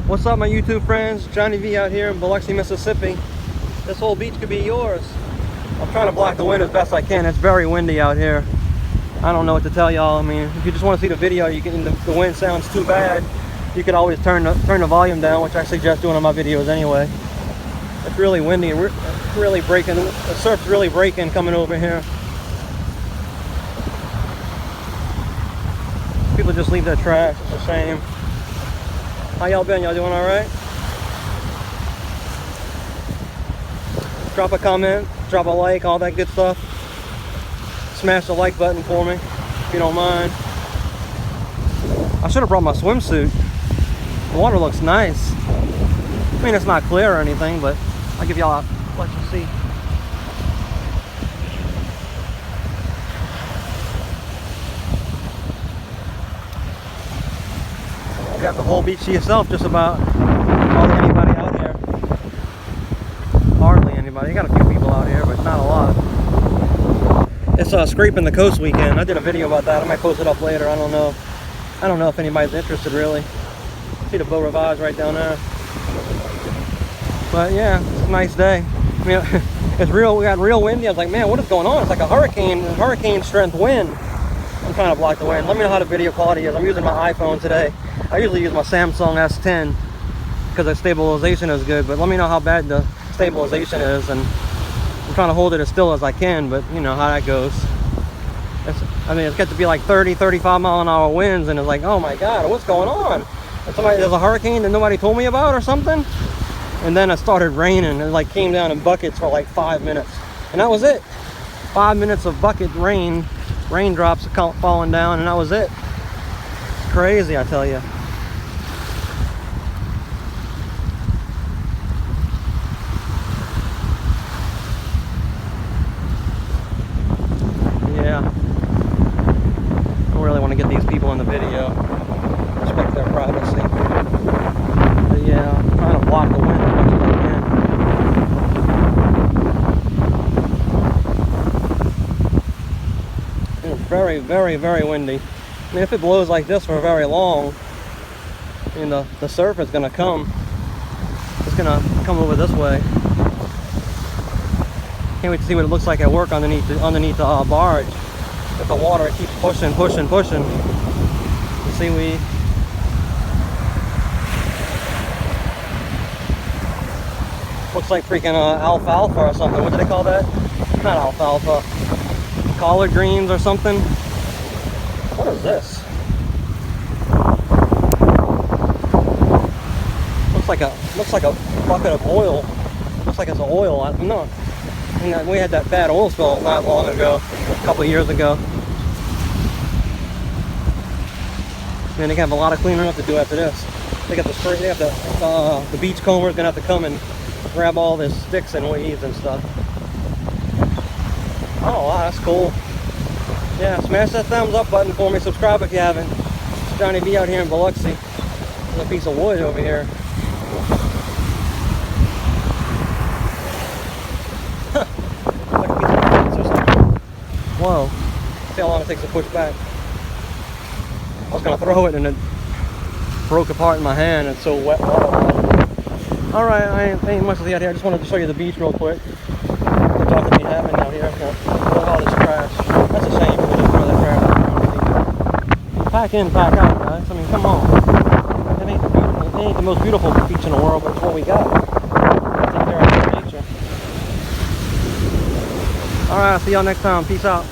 What's up, my YouTube friends? Johnny V out here in Biloxi, Mississippi. This whole beach could be yours. I'm trying to block the wind as best I can. It's very windy out here. I don't know what to tell y'all. I mean, if you just want to see the video, you can. The wind sounds too bad. You could always turn the volume down, which I suggest doing on my videos anyway. It's really windy and really breaking. The surf's really breaking coming over here. People just leave their trash. It's a shame. How y'all been? Y'all doing all right? Drop a comment, drop a like, all that good stuff. Smash the like button for me, if you don't mind. I should have brought my swimsuit. The water looks nice. I mean, it's not clear or anything, but I'll give y'all let you see. You got the whole beach to yourself, just about. Hardly anybody out here. Hardly anybody. You got a few people out here, but not a lot. It's Scraping the Coast weekend. I did a video about that. I might post it up later. I don't know. I don't know if anybody's interested, really. See the Beau Rivage right down there. But yeah, it's a nice day. I mean, it's real. We got real windy. I was like, man, what is going on? It's like a hurricane strength wind. I'm trying to block the wind. Let me know how the video quality is. I'm using my iPhone today. I usually use my Samsung S10 because the stabilization is good, but let me know how bad the stabilization is, and I'm trying to hold it as still as I can, but you know how that goes. I mean, it's got to be like 30, 35 mile an hour winds, and it's like, oh my God, what's going on? There's a hurricane that nobody told me about or something? And then it started raining, and it like came down in buckets for like 5 minutes. And that was it. 5 minutes of bucket raindrops falling down, and that was it. It's crazy, I tell you. Yeah. I don't really want to get these people in the video. Respect their privacy. But yeah, I'm trying to block the wind as much as I can. It's very, very, very windy. I mean, if it blows like this for very long, I mean, the surf is going to come. It's going to come over this way. Can't wait to see what it looks like at work underneath the barge. If the water keeps pushing. The seaweed. Looks like freaking alfalfa or something. What do they call that? Not alfalfa. Collard greens or something. What is this? Looks like a bucket of oil. Looks like it's oil. I don't know. And we had that bad oil spill not long ago, a couple of years ago. Man, they have a lot of cleaning up to do after this. They got the spray. They have the beach combers gonna have to come and grab all the sticks and weeds and stuff. Oh wow, that's cool. Yeah, smash that thumbs up button for me. Subscribe if you haven't. It's Johnny V out here in Biloxi. There's a piece of wood over here. Like a piece of fence or something. Whoa. See how long it takes to push back. I was gonna throw it and it broke apart in my hand. It's so wet water. Alright, I ain't much of the out here. I just wanted to show you the beach real quick. The talk that we having out here. Look at all this trash. That's a shame. We'll just throw that trash out. Pack in, pack out, guys. I mean, come on. It ain't the most beautiful beach in the world, but it's what we got. Take care of nature. Alright, I'll see y'all next time. Peace out.